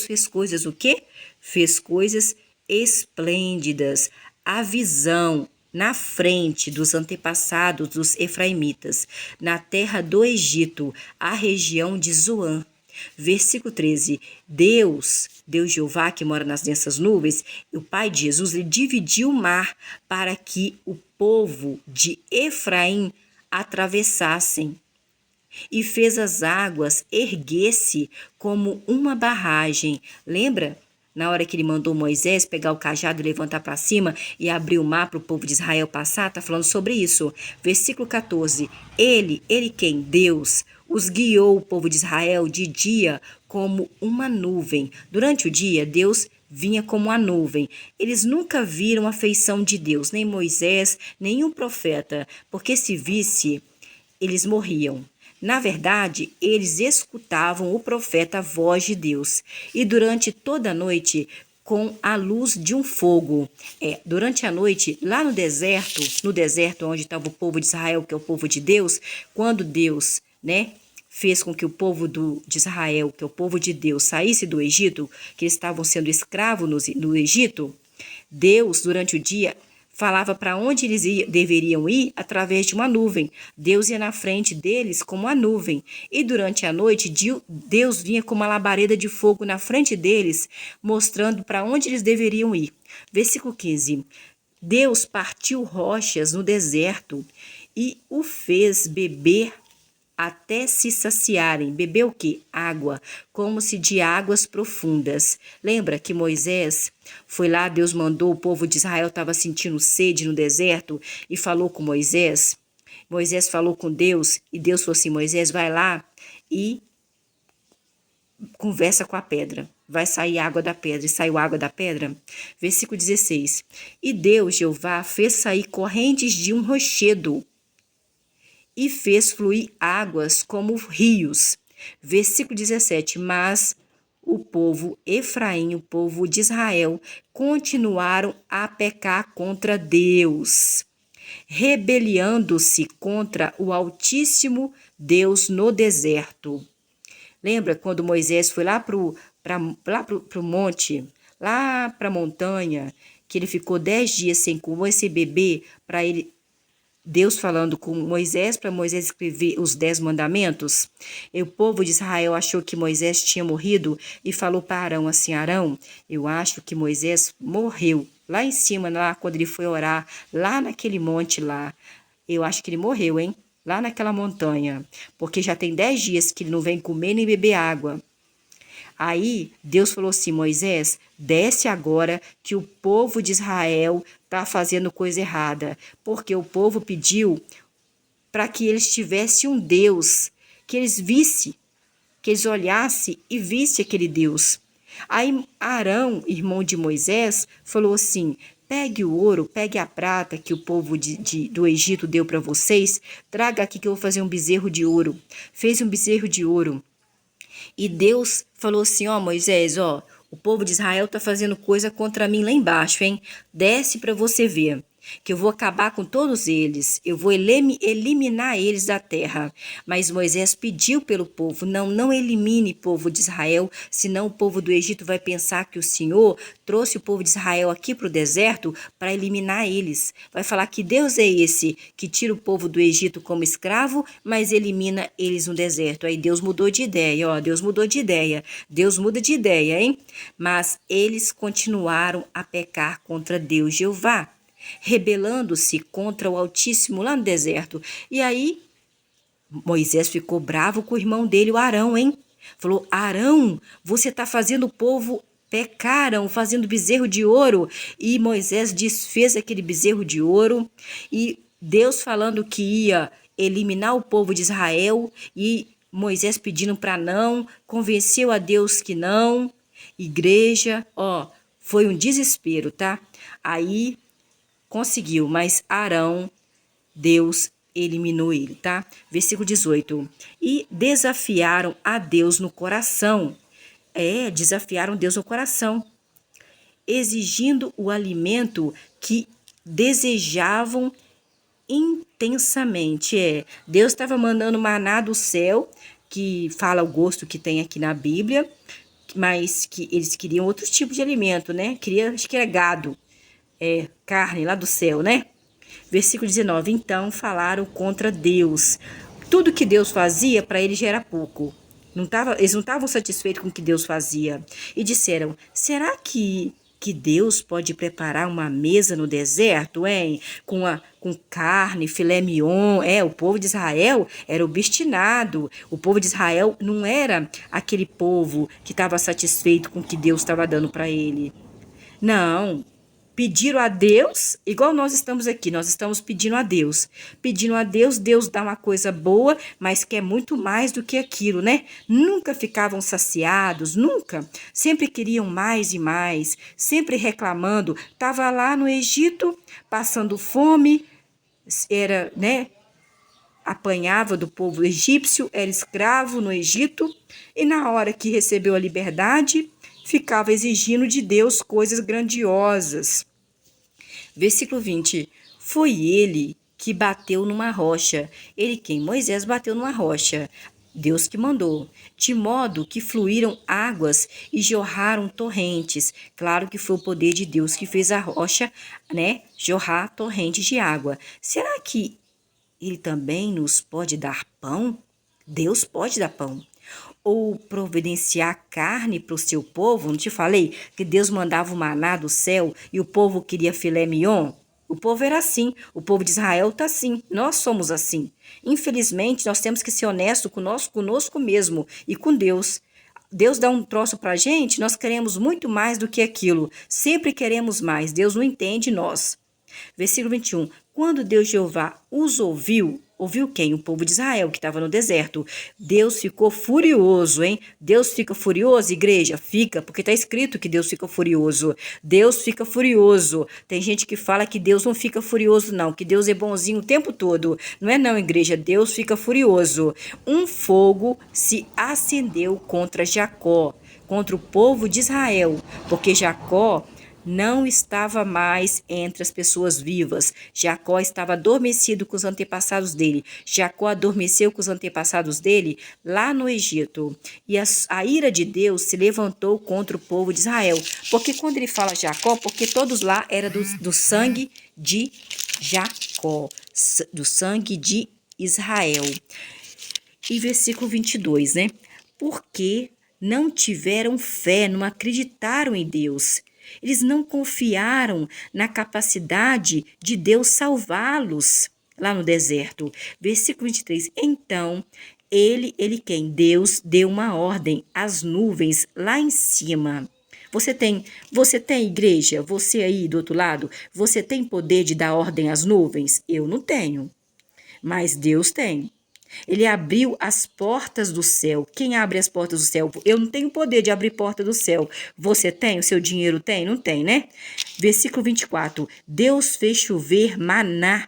fez coisas o quê? Fez coisas esplêndidas. A visão na frente dos antepassados dos efraimitas, na terra do Egito, a região de Zoan. Versículo 13. Deus Jeová, que mora nas densas nuvens, o Pai de Jesus, ele dividiu o mar para que o povo de Efraim atravessassem e fez as águas erguer-se como uma barragem. Lembra? Na hora que ele mandou Moisés pegar o cajado e levantar para cima e abrir o mar para o povo de Israel passar, está falando sobre isso. Versículo 14. Ele quem? Deus, os guiou o povo de Israel de dia como uma nuvem. Durante o dia, Deus vinha como a nuvem. Eles nunca viram a feição de Deus, nem Moisés, nenhum profeta, porque se visse, eles morriam. Na verdade, eles escutavam o profeta, a voz de Deus, e durante toda a noite, com a luz de um fogo. Durante a noite, lá no deserto onde estava o povo de Israel, que é o povo de Deus, quando Deus, fez com que o povo de Israel, que é o povo de Deus, saísse do Egito, que eles estavam sendo escravos no Egito, Deus, durante o dia, falava para onde eles deveriam ir através de uma nuvem. Deus ia na frente deles como a nuvem. E durante a noite, Deus vinha com uma labareda de fogo na frente deles, mostrando para onde eles deveriam ir. Versículo 15. Deus partiu rochas no deserto e o fez beber até se saciarem. Beber o quê? Água, como se de águas profundas. Lembra que Moisés foi lá, Deus mandou, o povo de Israel estava sentindo sede no deserto e falou com Moisés. Moisés falou com Deus e Deus falou assim, Moisés, vai lá e conversa com a pedra. Vai sair água da pedra. E saiu água da pedra. Versículo 16. E Deus, Jeová, fez sair correntes de um rochedo e fez fluir águas como rios. Versículo 17. Mas o povo Efraim, o povo de Israel, continuaram a pecar contra Deus, rebeliando-se contra o Altíssimo Deus no deserto. Lembra quando Moisés foi lá pro monte, lá para a montanha, que ele ficou 10 dias sem comer e sem beber, para ele... Deus falando com Moisés, para Moisés escrever os 10 mandamentos. E o povo de Israel achou que Moisés tinha morrido e falou para Arão assim, Arão, eu acho que Moisés morreu. Lá em cima, lá quando ele foi orar, lá naquele monte lá, eu acho que ele morreu, hein? Lá naquela montanha, porque já tem 10 dias que ele não vem comer nem beber água. Aí Deus falou assim, Moisés, desce agora que o povo de Israel está fazendo coisa errada, porque o povo pediu para que eles tivessem um Deus, que eles vissem, que eles olhassem e vissem aquele Deus. Aí Arão, irmão de Moisés, falou assim, pegue o ouro, pegue a prata que o povo do Egito deu para vocês, traga aqui que eu vou fazer um bezerro de ouro. Fez um bezerro de ouro. E Deus falou assim, Moisés, o povo de Israel está fazendo coisa contra mim lá embaixo, hein? Desce para você ver, que eu vou acabar com todos eles, eu vou eliminar eles da terra. Mas Moisés pediu pelo povo, não elimine o povo de Israel, senão o povo do Egito vai pensar que o Senhor trouxe o povo de Israel aqui para o deserto para eliminar eles. Vai falar que Deus é esse que tira o povo do Egito como escravo, mas elimina eles no deserto. Aí Deus mudou de ideia, Deus mudou de ideia. Deus muda de ideia, hein? Mas eles continuaram a pecar contra Deus Jeová, rebelando-se contra o Altíssimo lá no deserto. E aí, Moisés ficou bravo com o irmão dele, o Arão, hein? Falou, Arão, você está fazendo o povo pecaram, fazendo bezerro de ouro. E Moisés desfez aquele bezerro de ouro. E Deus falando que ia eliminar o povo de Israel. E Moisés pedindo para não, convenceu a Deus que não. Igreja, foi um desespero, tá? Aí conseguiu, mas Arão, Deus eliminou ele, tá? Versículo 18. E desafiaram a Deus no coração. Desafiaram Deus no coração, exigindo o alimento que desejavam intensamente. Deus estava mandando maná do céu, que fala o gosto que tem aqui na Bíblia, mas que eles queriam outro tipo de alimento, né? Acho que era gado. Carne lá do céu, né? Versículo 19, então falaram contra Deus. Tudo que Deus fazia, para eles já era pouco. Eles não estavam satisfeitos com o que Deus fazia. E disseram, será que Deus pode preparar uma mesa no deserto, hein? Com carne, filé mignon. O povo de Israel era obstinado. O povo de Israel não era aquele povo que estava satisfeito com o que Deus estava dando para ele. Não, pediram a Deus, igual nós estamos aqui, nós estamos pedindo a Deus. Pedindo a Deus, Deus dá uma coisa boa, mas quer muito mais do que aquilo, né? Nunca ficavam saciados, nunca. Sempre queriam mais e mais, sempre reclamando. Estava lá no Egito, passando fome, era, né? Apanhava do povo egípcio, era escravo no Egito, e na hora que recebeu a liberdade, ficava exigindo de Deus coisas grandiosas. Versículo 20. Foi ele que bateu numa rocha. Ele quem? Moisés bateu numa rocha. Deus que mandou. De modo que fluíram águas e jorraram torrentes. Claro que foi o poder de Deus que fez a rocha, né, jorrar torrentes de água. Será que ele também nos pode dar pão? Deus pode dar pão. Ou providenciar carne para o seu povo? Não te falei que Deus mandava o maná do céu e o povo queria filé mignon? O povo era assim, o povo de Israel está assim, nós somos assim. Infelizmente, nós temos que ser honestos conosco mesmo e com Deus. Deus dá um troço para a gente, nós queremos muito mais do que aquilo. Sempre queremos mais, Deus não entende nós. Versículo 21. Quando Deus Jeová os ouviu quem? O povo de Israel, que estava no deserto. Deus ficou furioso, hein? Deus fica furioso, igreja? Fica, porque está escrito que Deus fica furioso. Deus fica furioso. Tem gente que fala que Deus não fica furioso, não, que Deus é bonzinho o tempo todo. Não é não, igreja, Deus fica furioso. Um fogo se acendeu contra Jacó, contra o povo de Israel, porque Jacó não estava mais entre as pessoas vivas. Jacó estava adormecido com os antepassados dele. Jacó adormeceu com os antepassados dele lá no Egito. E a ira de Deus se levantou contra o povo de Israel. Porque quando ele fala Jacó, porque todos lá eram do sangue de Jacó, do sangue de Israel. E versículo 22, né? Porque não tiveram fé, não acreditaram em Deus. Eles não confiaram na capacidade de Deus salvá-los lá no deserto. Versículo 23. Então, ele quem? Deus deu uma ordem às nuvens lá em cima. Você tem igreja? Você aí do outro lado, você tem poder de dar ordem às nuvens? Eu não tenho, mas Deus tem. Ele abriu as portas do céu. Quem abre as portas do céu? Eu não tenho poder de abrir porta do céu. Você tem? O seu dinheiro tem? Não tem, né? Versículo 24. Deus fez chover maná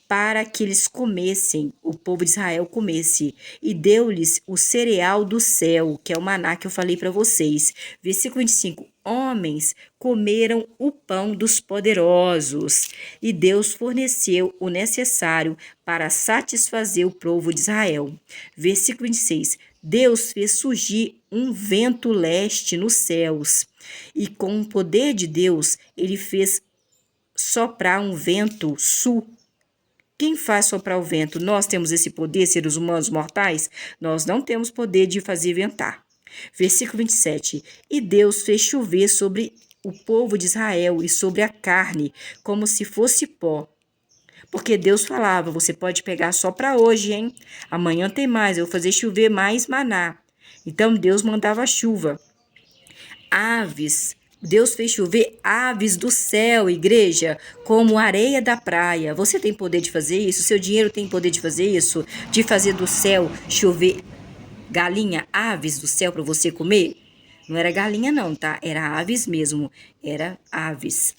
para que eles comessem, o povo de Israel comesse, e deu-lhes o cereal do céu, que é o maná que eu falei para vocês. Versículo 25. Homens comeram o pão dos poderosos, e Deus forneceu o necessário para satisfazer o povo de Israel. Versículo 26. Deus fez surgir um vento leste nos céus, e com o poder de Deus, ele fez soprar um vento sul. Quem faz soprar o vento? Nós temos esse poder, seres humanos mortais? Nós não temos poder de fazer ventar. Versículo 27. E Deus fez chover sobre o povo de Israel e sobre a carne, como se fosse pó. Porque Deus falava, você pode pegar só para hoje, hein? Amanhã tem mais, eu vou fazer chover mais maná. Então Deus mandava chuva. Aves. Deus fez chover aves do céu, igreja, como areia da praia. Você tem poder de fazer isso? Seu dinheiro tem poder de fazer isso? De fazer do céu chover galinha, aves do céu para você comer? Não era galinha não, tá? Era aves mesmo. Era aves,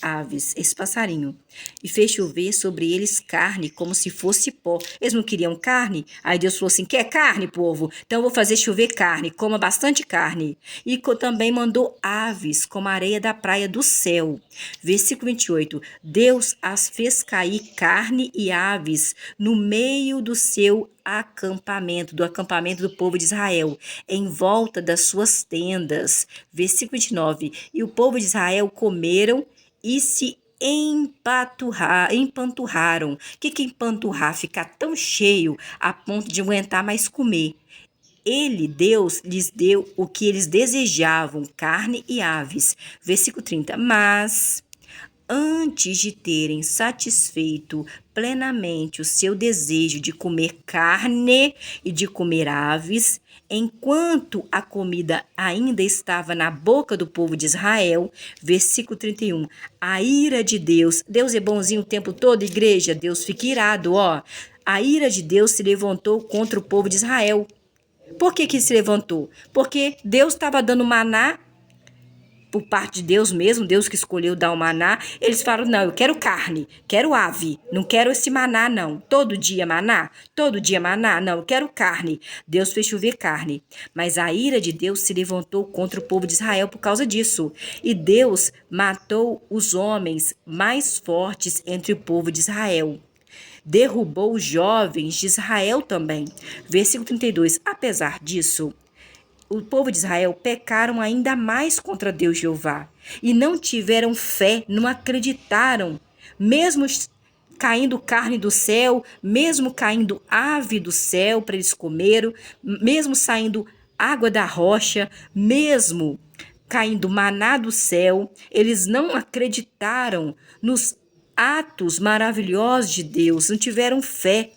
esse passarinho. E fez chover sobre eles carne, como se fosse pó. Eles não queriam carne? Aí Deus falou assim, quer carne, povo? Então eu vou fazer chover carne, coma bastante carne. E também mandou aves, como a areia da praia do céu. Versículo 28. Deus as fez cair carne e aves no meio do seu acampamento, do acampamento do povo de Israel, em volta das suas tendas. Versículo 29. E o povo de Israel comeram e se empanturraram. O que é empanturrar? Ficar tão cheio a ponto de aguentar mais comer. Deus, lhes deu o que eles desejavam, carne e aves. Versículo 30. Mas, antes de terem satisfeito plenamente o seu desejo de comer carne e de comer aves, enquanto a comida ainda estava na boca do povo de Israel, versículo 31, a ira de Deus, Deus é bonzinho o tempo todo, igreja, Deus fica irado, ó. A ira de Deus se levantou contra o povo de Israel. Por que se levantou? Porque Deus estava dando maná, por parte de Deus mesmo, Deus que escolheu dar o maná. Eles falaram, não, eu quero carne, quero ave, não quero esse maná não. Todo dia maná? Não, eu quero carne. Deus fez chover carne. Mas a ira de Deus se levantou contra o povo de Israel por causa disso. E Deus matou os homens mais fortes entre o povo de Israel. Derrubou os jovens de Israel também. Versículo 32. Apesar disso, o povo de Israel pecaram ainda mais contra Deus Jeová e não tiveram fé, não acreditaram, mesmo caindo carne do céu, mesmo caindo ave do céu para eles comerem, mesmo saindo água da rocha, mesmo caindo maná do céu, eles não acreditaram nos atos maravilhosos de Deus, não tiveram fé.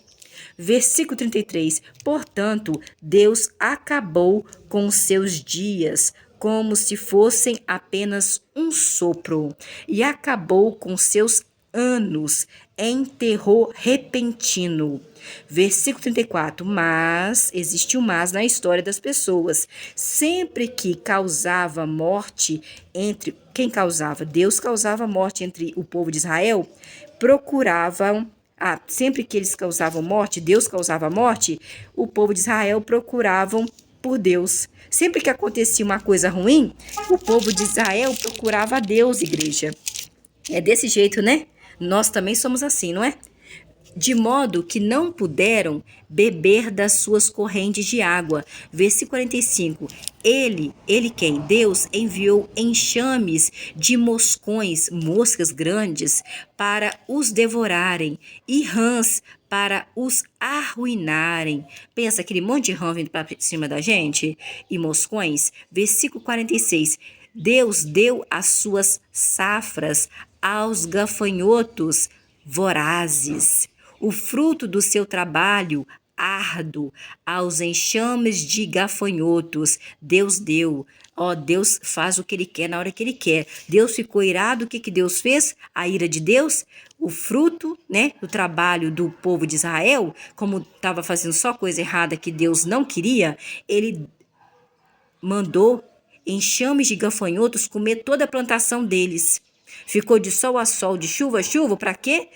Versículo 33. Portanto, Deus acabou com os seus dias, como se fossem apenas um sopro, e acabou com seus anos em terror repentino. Versículo 34. Mas, existe um mas na história das pessoas. Sempre que causava morte entre... Quem causava? Deus causava morte entre o povo de Israel. Procuravam... sempre que eles causavam morte, Deus causava morte, o povo de Israel procuravam por Deus. Sempre que acontecia uma coisa ruim, o povo de Israel procurava a Deus, igreja. É desse jeito, né? Nós também somos assim, não é? De modo que não puderam beber das suas correntes de água. Versículo 45. Ele quem? Deus enviou enxames de moscões, moscas grandes, para os devorarem, e rãs para os arruinarem. Pensa aquele monte de rã vindo para cima da gente? E moscões? Versículo 46. Deus deu as suas safras aos gafanhotos vorazes. O fruto do seu trabalho árduo aos enxames de gafanhotos. Deus deu. Ó, Deus faz o que Ele quer na hora que Ele quer. Deus ficou irado, o que Deus fez? A ira de Deus? O fruto, né, do trabalho do povo de Israel, como estava fazendo só coisa errada que Deus não queria, Ele mandou enxames de gafanhotos comer toda a plantação deles. Ficou de sol a sol, de chuva a chuva, para quê?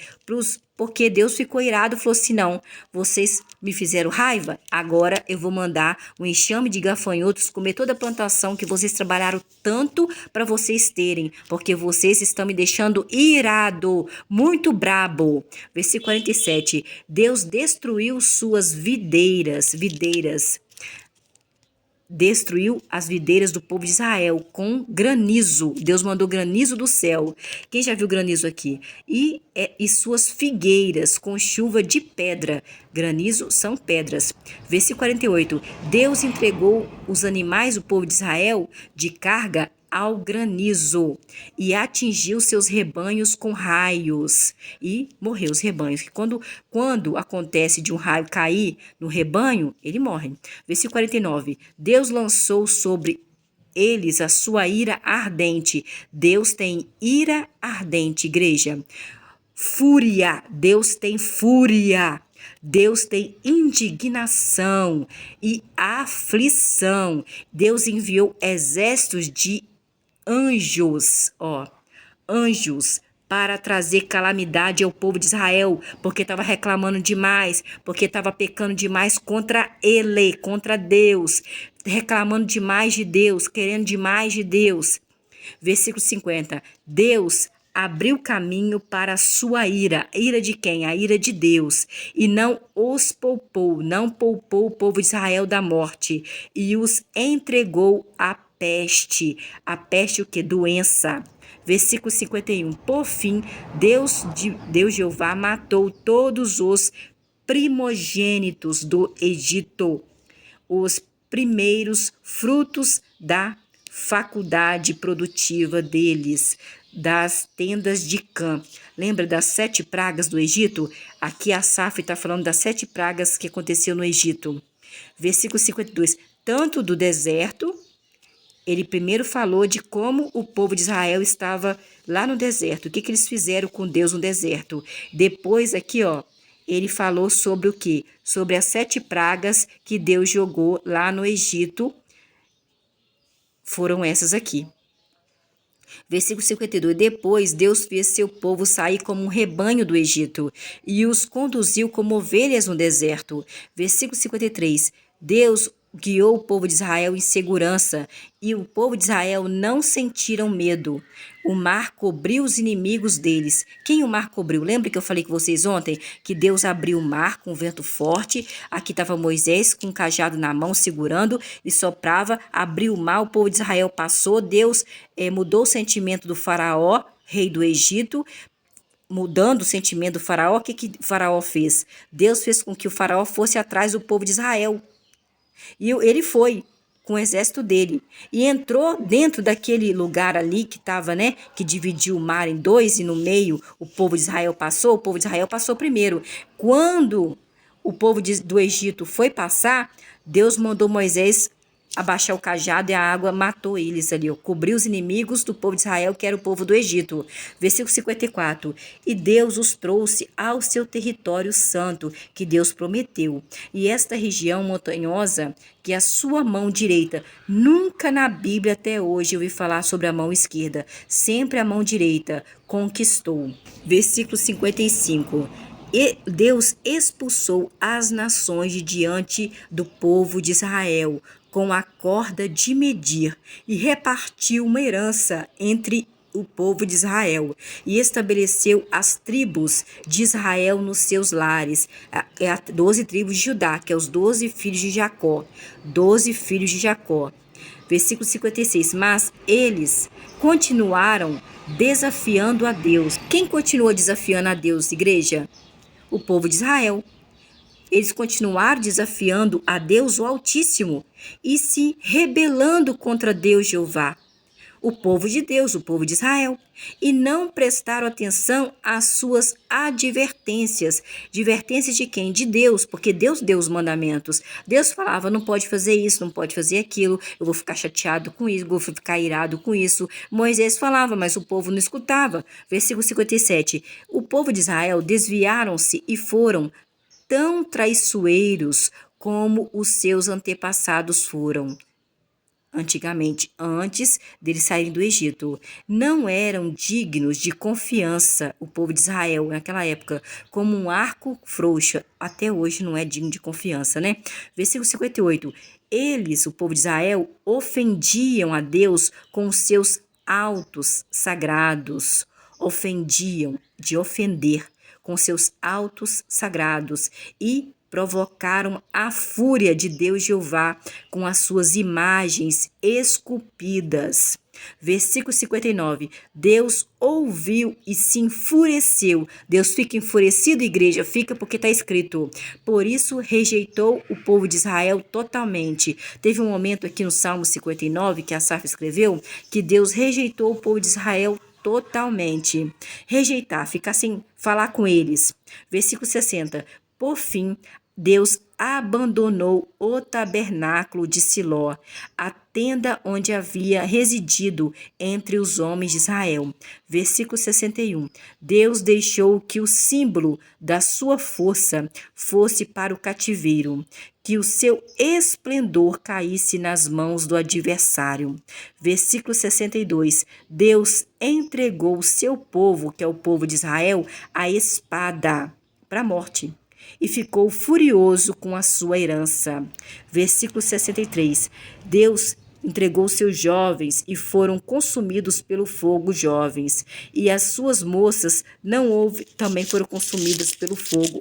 Porque Deus ficou irado e falou assim, não, vocês me fizeram raiva, agora eu vou mandar um enxame de gafanhotos comer toda a plantação que vocês trabalharam tanto para vocês terem, porque vocês estão me deixando irado, muito brabo. Versículo 47, Deus destruiu suas videiras, destruiu as videiras do povo de Israel com granizo. Deus mandou granizo do céu. Quem já viu granizo aqui? E suas figueiras com chuva de pedra. Granizo são pedras. Versículo 48. Deus entregou os animais do povo de Israel de carga ao granizo e atingiu seus rebanhos com raios e morreu os rebanhos. Quando acontece de um raio cair no rebanho, ele morre. Versículo 49. Deus lançou sobre eles a sua ira ardente. Deus tem ira ardente, igreja. Fúria. Deus tem fúria. Deus tem indignação e aflição. Deus enviou exércitos de anjos para trazer calamidade ao povo de Israel, porque estava reclamando demais, porque estava pecando demais contra ele, contra Deus, reclamando demais de Deus, querendo demais de Deus. Versículo 50. Deus abriu caminho para a sua ira. Ira de quem? A ira de Deus. E não os poupou, não poupou o povo de Israel da morte, e os entregou à a peste o que? Doença. Versículo 51, por fim, Deus Jeová matou todos os primogênitos do Egito, os primeiros frutos da faculdade produtiva deles, das tendas de Cã. Lembra das 7 pragas do Egito? Aqui Asaf está falando das 7 pragas que aconteceu no Egito. Versículo 52, tanto do deserto, ele primeiro falou de como o povo de Israel estava lá no deserto, o que eles fizeram com Deus no deserto. Depois aqui, ó, ele falou sobre o quê? Sobre as 7 pragas que Deus jogou lá no Egito, foram essas aqui. Versículo 52, depois Deus fez seu povo sair como um rebanho do Egito e os conduziu como ovelhas no deserto. Versículo 53, Deus guiou o povo de Israel em segurança e o povo de Israel não sentiram medo. O mar cobriu os inimigos deles. Quem o mar cobriu? Lembra que eu falei com vocês ontem que Deus abriu o mar com vento forte? Aqui estava Moisés com um cajado na mão segurando e soprava, abriu o mar, o povo de Israel passou. Deus mudou o sentimento do faraó, rei do Egito, mudando o sentimento do faraó. O que o faraó fez? Deus fez com que o faraó fosse atrás do povo de Israel. E ele foi com o exército dele e entrou dentro daquele lugar ali que estava, né, que dividiu o mar em 2 e no meio o povo de Israel passou. O povo de Israel passou primeiro. Quando o povo do Egito foi passar, Deus mandou Moisés abaixar o cajado e a água matou eles ali, ó, cobriu os inimigos do povo de Israel, que era o povo do Egito. Versículo 54, e Deus os trouxe ao seu território santo, que Deus prometeu. E esta região montanhosa, que a sua mão direita, nunca na Bíblia até hoje eu ouvi falar sobre a mão esquerda, sempre a mão direita conquistou. Versículo 55, e Deus expulsou as nações de diante do povo de Israel com a corda de medir e repartiu uma herança entre o povo de Israel e estabeleceu as tribos de Israel nos seus lares. 12 tribos de Judá, que é os 12 filhos de Jacó. 12 filhos de Jacó. Versículo 56, mas eles continuaram desafiando a Deus. Quem continuou desafiando a Deus, igreja? O povo de Israel. Eles continuaram desafiando a Deus o Altíssimo e se rebelando contra Deus Jeová, o povo de Deus, o povo de Israel, e não prestaram atenção às suas advertências. Advertências de quem? De Deus, porque Deus deu os mandamentos. Deus falava, não pode fazer isso, não pode fazer aquilo, eu vou ficar chateado com isso, vou ficar irado com isso. Moisés falava, mas o povo não escutava. Versículo 57, o povo de Israel desviaram-se e foram tão traiçoeiros como os seus antepassados foram antigamente, antes deles saírem do Egito. Não eram dignos de confiança o povo de Israel naquela época, como um arco frouxo. Até hoje não é digno de confiança, né? Versículo 58. Eles, o povo de Israel, ofendiam a Deus com os seus altos sagrados. Ofendiam, de ofender, com seus altos sagrados e provocaram a fúria de Deus Jeová com as suas imagens esculpidas. Versículo 59, Deus ouviu e se enfureceu. Deus fica enfurecido, igreja? Fica porque está escrito. Por isso rejeitou o povo de Israel totalmente. Teve um momento aqui no Salmo 59 que Asaf escreveu que Deus rejeitou o povo de Israel totalmente. Rejeitar, ficar sem falar com eles. Versículo 60. Por fim, Deus abandonou o tabernáculo de Siló, a tenda onde havia residido entre os homens de Israel. Versículo 61. Deus deixou que o símbolo da sua força fosse para o cativeiro, que o seu esplendor caísse nas mãos do adversário. Versículo 62. Deus entregou o seu povo, que é o povo de Israel, à espada, para a morte, e ficou furioso com a sua herança. Versículo 63. Deus entregou seus jovens e foram consumidos pelo fogo jovens, e as suas moças também foram consumidas pelo fogo.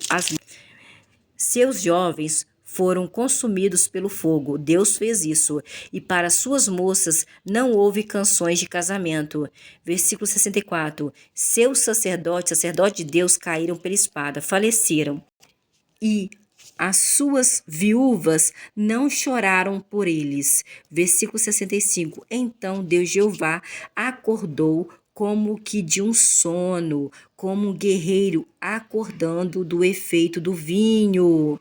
Seus jovens foram consumidos pelo fogo. Deus fez isso. E para suas moças não houve canções de casamento. Versículo 64. Seus sacerdotes de Deus, caíram pela espada, faleceram. E as suas viúvas não choraram por eles. Versículo 65. Então Deus Jeová acordou como que de um sono, como um guerreiro acordando do efeito do vinho.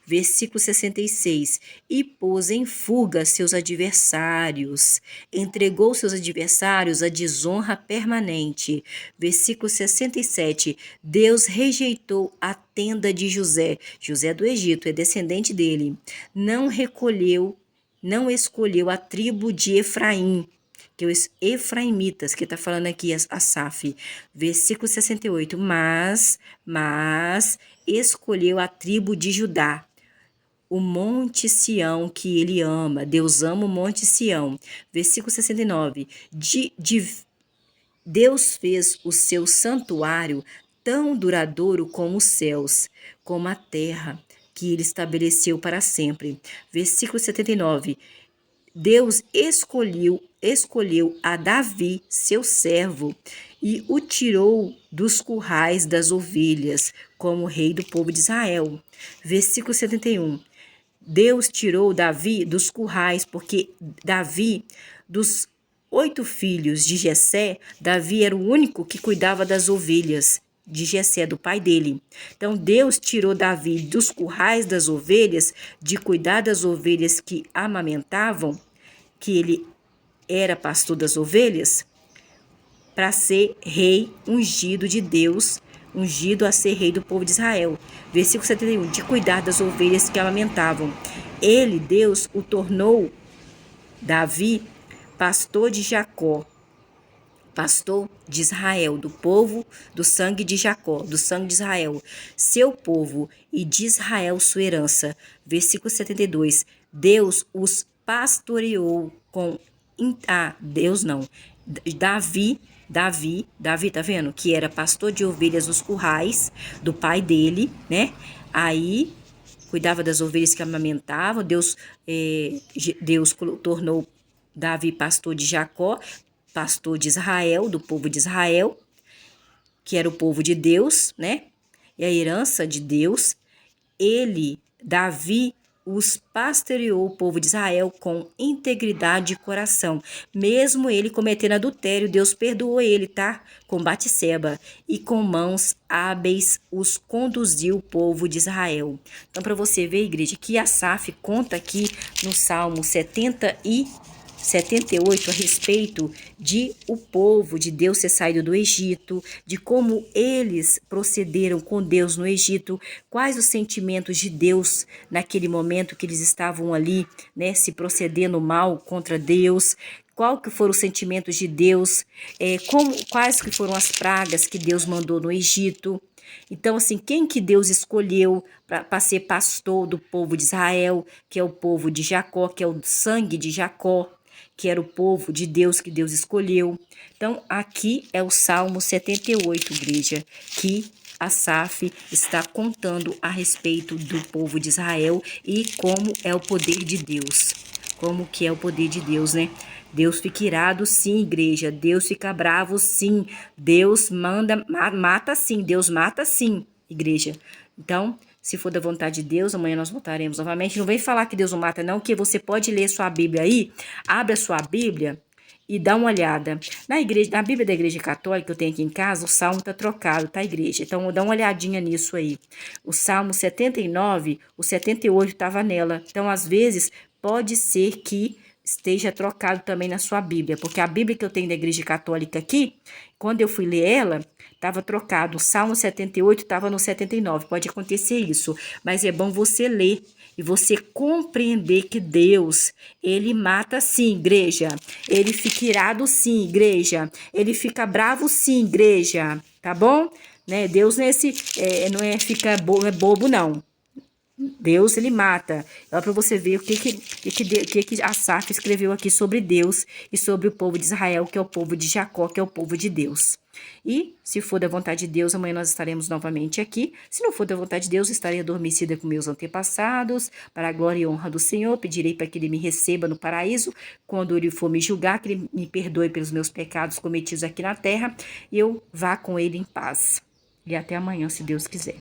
Versículo 66. E pôs em fuga seus adversários, entregou seus adversários à desonra permanente. Versículo 67. Deus rejeitou a tenda de José. José do Egito é descendente dele. Não escolheu a tribo de Efraim, que os efraimitas, que está falando aqui Asaf. Versículo 68. Mas escolheu a tribo de Judá, o monte Sião que ele ama. Deus ama o monte Sião. Versículo 69. Deus fez o seu santuário tão duradouro como os céus, como a terra que ele estabeleceu para sempre. Versículo 79. Deus escolheu a Davi, seu servo, e o tirou dos currais das ovelhas, como rei do povo de Israel. Versículo 71. Deus tirou Davi dos currais, porque Davi, dos 8 filhos de Jessé, Davi era o único que cuidava das ovelhas de Jessé, do pai dele. Então, Deus tirou Davi dos currais das ovelhas, de cuidar das ovelhas que amamentavam, que ele era pastor das ovelhas, para ser rei ungido de Deus, ungido a ser rei do povo de Israel. Versículo 71, de cuidar das ovelhas que amamentavam. Ele, Deus, o tornou, Davi, pastor de Jacó, pastor de Israel, do povo, do sangue de Jacó, do sangue de Israel, seu povo, e de Israel sua herança. Versículo 72, Deus os pastoreou com... Deus não. Davi, tá vendo? Que era pastor de ovelhas nos currais do pai dele, né? Aí, cuidava das ovelhas que amamentavam. Deus tornou Davi pastor de Jacó, pastor de Israel, do povo de Israel, que era o povo de Deus, né? E a herança de Deus. Davi, os pastoreou, o povo de Israel, com integridade de coração. Mesmo ele cometendo adultério, Deus perdoou ele, tá? Com Batseba. E com mãos hábeis os conduziu o povo de Israel. Então, para você ver, igreja, que Asaf conta aqui no Salmo 78 a respeito de o povo de Deus ter saído do Egito, de como eles procederam com Deus no Egito, quais os sentimentos de Deus naquele momento que eles estavam ali, né, se procedendo mal contra Deus, qual que foram os sentimentos de Deus, quais que foram as pragas que Deus mandou no Egito. Então, assim, quem que Deus escolheu para ser pastor do povo de Israel, que é o povo de Jacó, que é o sangue de Jacó, que era o povo de Deus que Deus escolheu. Então, aqui é o Salmo 78, igreja, que Asaf está contando a respeito do povo de Israel e como é o poder de Deus. Como que é o poder de Deus, né? Deus fica irado, sim, igreja. Deus fica bravo, sim. Deus mata, sim. Deus mata, sim, igreja. Então, se for da vontade de Deus, amanhã nós voltaremos novamente. Não vem falar que Deus não mata, não, que você pode ler sua Bíblia aí. Abre a sua Bíblia e dá uma olhada. Na Bíblia da Igreja Católica que eu tenho aqui em casa, o Salmo está trocado, tá, igreja? Então, dá uma olhadinha nisso aí. O Salmo 79, o 78 estava nela. Então, às vezes, pode ser que esteja trocado também na sua Bíblia, porque a Bíblia que eu tenho da Igreja Católica aqui, quando eu fui ler ela, estava trocado. O Salmo 78 estava no 79. Pode acontecer isso, mas é bom você ler e você compreender que Deus, ele mata sim, igreja. Ele fica irado sim, igreja. Ele fica bravo sim, igreja. Tá bom? Né? Deus não é bobo, não. Deus, ele mata. É para você ver o que Asaf escreveu aqui sobre Deus e sobre o povo de Israel, que é o povo de Jacó, que é o povo de Deus. E, se for da vontade de Deus, amanhã nós estaremos novamente aqui. Se não for da vontade de Deus, estarei adormecida com meus antepassados, para a glória e honra do Senhor. Pedirei para que Ele me receba no paraíso, quando Ele for me julgar, que Ele me perdoe pelos meus pecados cometidos aqui na terra, e eu vá com Ele em paz. E até amanhã, se Deus quiser.